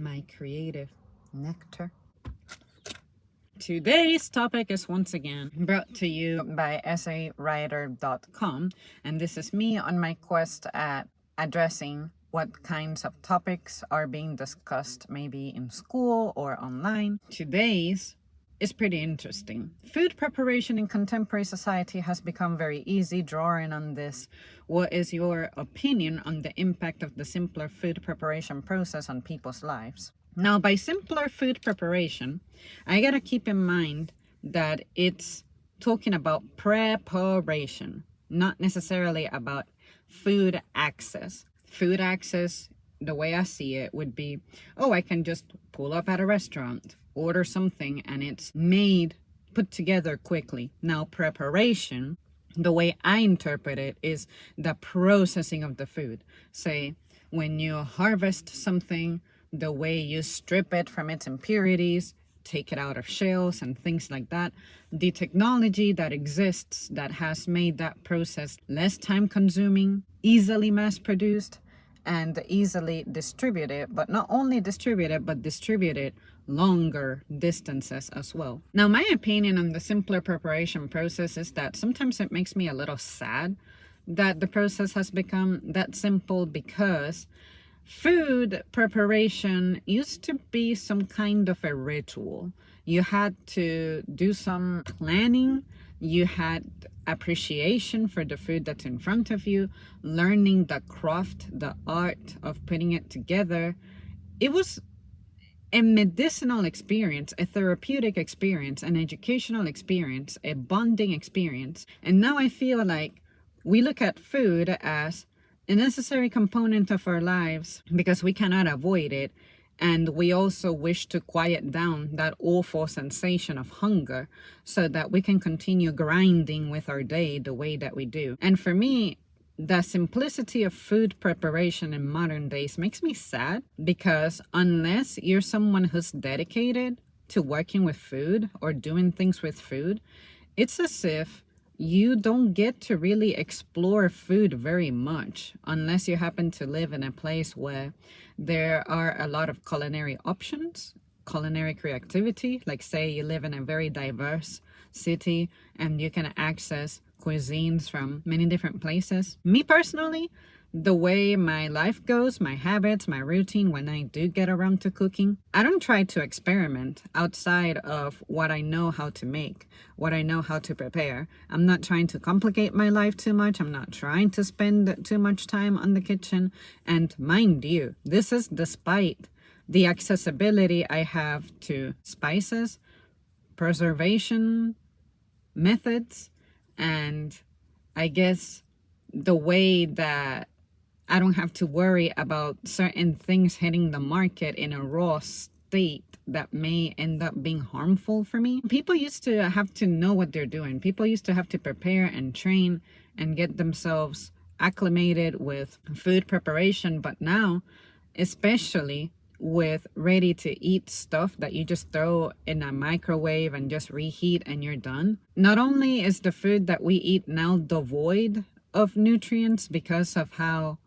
my creative nectar. Today's topic is once again brought to you by essaywriter.com, and this is me on my quest at addressing what kinds of topics are being discussed maybe in school or online. Today's is pretty interesting. Food preparation in contemporary society has become very easy. Drawing on this, what is your opinion on the impact of the simpler food preparation process on people's lives? Now, by simpler food preparation, I gotta keep in mind that it's talking about preparation, not necessarily about food access. Food access, the way I see it, would be, oh, I can just pull up at a restaurant, order something, and it's made, put together quickly. Now, preparation, the way I interpret it, is the processing of the food. Say, when you harvest something, the way you strip it from its impurities, take it out of shells and things like that. The technology that exists that has made that process less time consuming, easily mass produced, and easily distributed, but not only distributed, but distributed longer distances as well. Now, my opinion on the simpler preparation process is that sometimes it makes me a little sad that the process has become that simple, because food preparation used to be some kind of a ritual. You had to do some planning, you had appreciation for the food that's in front of you, learning the craft, the art of putting it together. It was a medicinal experience, a therapeutic experience, an educational experience, a bonding experience. And now I feel like we look at food as a necessary component of our lives because we cannot avoid it. And we also wish to quiet down that awful sensation of hunger so that we can continue grinding with our day the way that we do. And for me, the simplicity of food preparation in modern days makes me sad, because unless you're someone who's dedicated to working with food or doing things with food, it's as if you don't get to really explore food very much unless you happen to live in a place where there are a lot of culinary options, culinary creativity. Like, say you live in a very diverse city and you can access cuisines from many different places. Me personally, the way my life goes, my habits, my routine, when I do get around to cooking, I don't try to experiment outside of what I know how to make, what I know how to prepare. I'm not trying to complicate my life too much. I'm not trying to spend too much time on the kitchen. And mind you, this is despite the accessibility I have to spices, preservation methods, and I guess the way that I don't have to worry about certain things hitting the market in a raw state that may end up being harmful for me. People used to have to know what they're doing. People used to have to prepare and train and get themselves acclimated with food preparation. But now, especially with ready-to-eat stuff that you just throw in a microwave and just reheat and you're done, not only is the food that we eat now devoid of nutrients because of how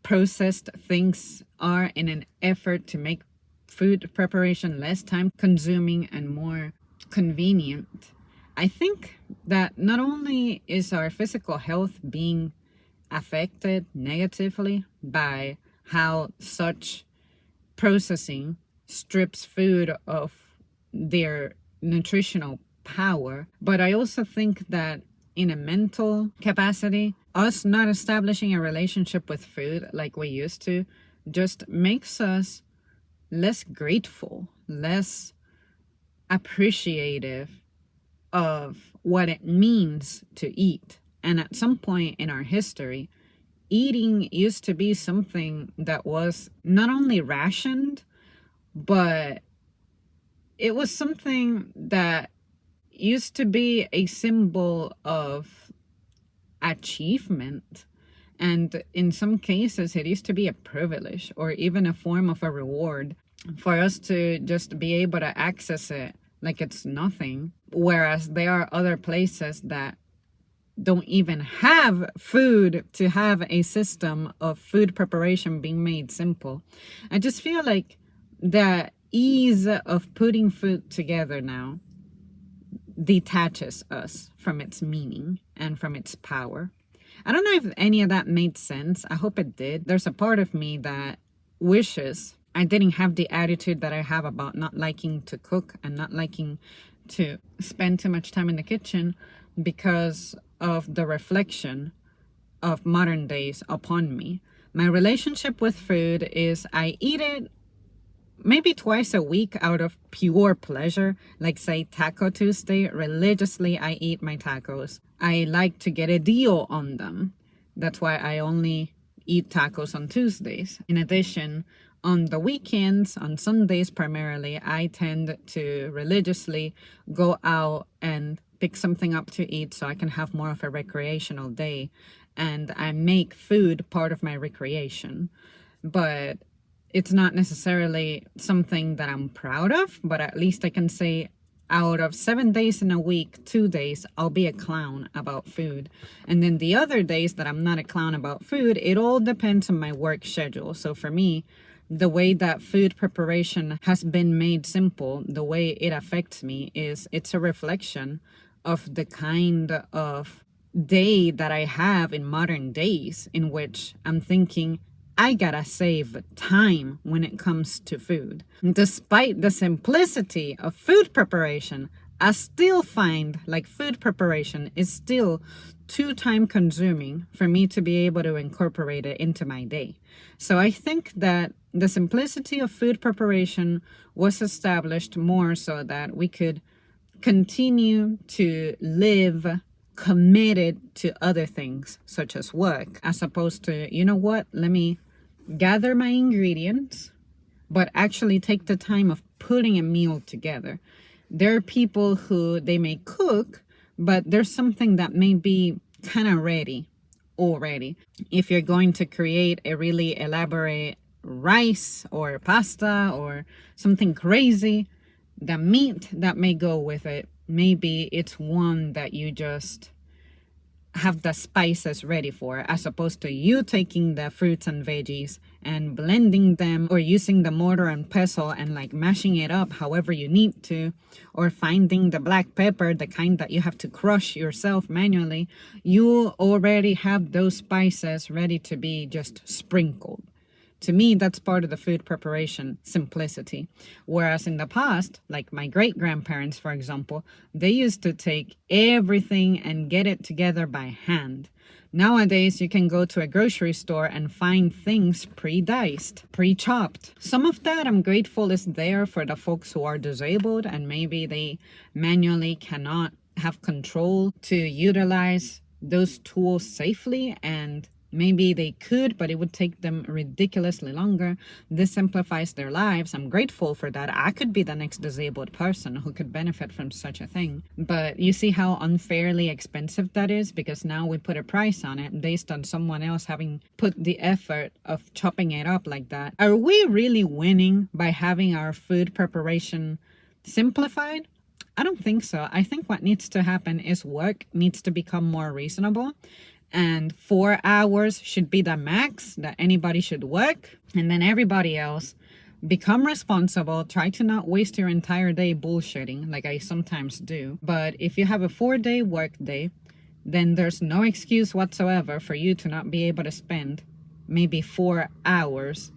processed things are in an effort to make food preparation less time consuming and more convenient, I think that not only is our physical health being affected negatively by how such processing strips food of their nutritional power, but I also think that in a mental capacity, us not establishing a relationship with food like we used to just makes us less grateful, less appreciative of what it means to eat. And at some point in our history, eating used to be something that was not only rationed, but it was something that used to be a symbol of achievement. And in some cases, it used to be a privilege or even a form of a reward for us to just be able to access it like it's nothing. Whereas there are other places that don't even have food to have a system of food preparation being made simple. I just feel like the ease of putting food together now detaches us from its meaning and from its power. I don't know if any of that made sense. I hope it did. There's a part of me that wishes I didn't have the attitude that I have about not liking to cook and not liking to spend too much time in the kitchen because of the reflection of modern days upon me. My relationship with food is I eat it maybe twice a week out of pure pleasure, like say Taco Tuesday. Religiously, I eat my tacos. I like to get a deal on them. That's why I only eat tacos on Tuesdays. In addition, on the weekends, on Sundays primarily, I tend to religiously go out and pick something up to eat so I can have more of a recreational day. And I make food part of my recreation. But it's not necessarily something that I'm proud of, but at least I can say out of 7 days in a week, 2 days, I'll be a clown about food. And then the other days that I'm not a clown about food, it all depends on my work schedule. So for me, the way that food preparation has been made simple, the way it affects me is it's a reflection of the kind of day that I have in modern days in which I'm thinking, I gotta save time when it comes to food. Despite the simplicity of food preparation, I still find like food preparation is still too time consuming for me to be able to incorporate it into my day. So I think that the simplicity of food preparation was established more so that we could continue to live committed to other things such as work, as opposed to, you know what, let me gather my ingredients but actually take the time of putting a meal together. There are people who they may cook, but there's something that may be kind of ready already. If you're going to create a really elaborate rice or pasta or something crazy, the meat that may go with it, maybe it's one that you just have the spices ready for, as opposed to you taking the fruits and veggies and blending them, or using the mortar and pestle and like mashing it up however you need to, or finding the black pepper, the kind that you have to crush yourself manually. You already have those spices ready to be just sprinkled. To me, that's part of the food preparation simplicity. Whereas in the past, like my great-grandparents, for example, they used to take everything and get it together by hand. Nowadays, you can go to a grocery store and find things pre-diced, pre-chopped. Some of that I'm grateful is there for the folks who are disabled and maybe they manually cannot have control to utilize those tools safely, and maybe they could, but it would take them ridiculously longer. This simplifies their lives. I'm grateful for that. I could be the next disabled person who could benefit from such a thing. But you see how unfairly expensive that is, because now we put a price on it based on someone else having put the effort of chopping it up like that. Are we really winning by having our food preparation simplified? I don't think so. I think what needs to happen is work needs to become more reasonable. And 4 hours should be the max that anybody should work. And then everybody else become responsible. Try to not waste your entire day bullshitting like I sometimes do. But if you have a 4-day work day, then there's no excuse whatsoever for you to not be able to spend maybe 4 hours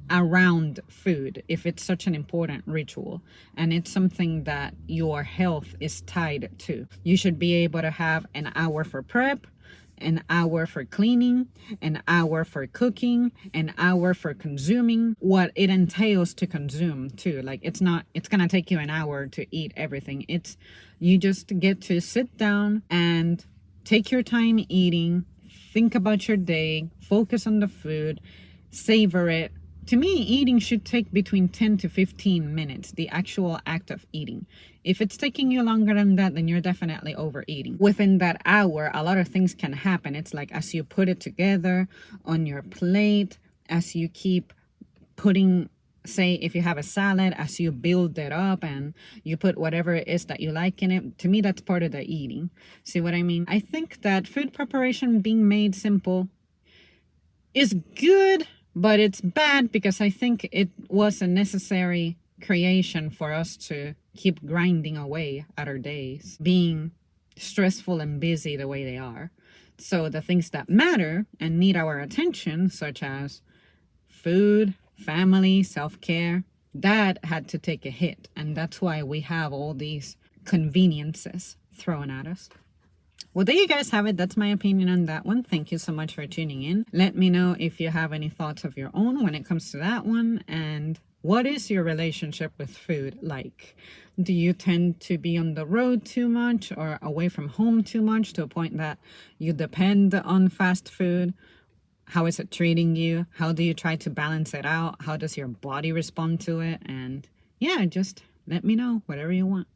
around food if it's such an important ritual and it's something that your health is tied to. You should be able to have an hour for prep, an hour for cleaning, an hour for cooking, an hour for consuming what it entails to consume too. Like it's gonna take you an hour to eat everything. You just get to sit down and take your time eating, think about your day, focus on the food, savor it. To me, eating should take between 10 to 15 minutes, the actual act of eating. If it's taking you longer than that, then you're definitely overeating. Within that hour, a lot of things can happen. It's like as you put it together on your plate, as you keep putting, say, if you have a salad, as you build it up and you put whatever it is that you like in it, to me, that's part of the eating. See what I mean? I think that food preparation being made simple is good, But it's bad because I think it was a necessary creation for us to keep grinding away at our days, being stressful and busy the way they are. So the things that matter and need our attention, such as food, family, self-care, that had to take a hit. And that's why we have all these conveniences thrown at us. Well, there you guys have it. That's my opinion on that one. Thank you so much for tuning in. Let me know if you have any thoughts of your own when it comes to that one. And what is your relationship with food like? Do you tend to be on the road too much or away from home too much to a point that you depend on fast food? How is it treating you? How do you try to balance it out? How does your body respond to it? And yeah, just let me know whatever you want.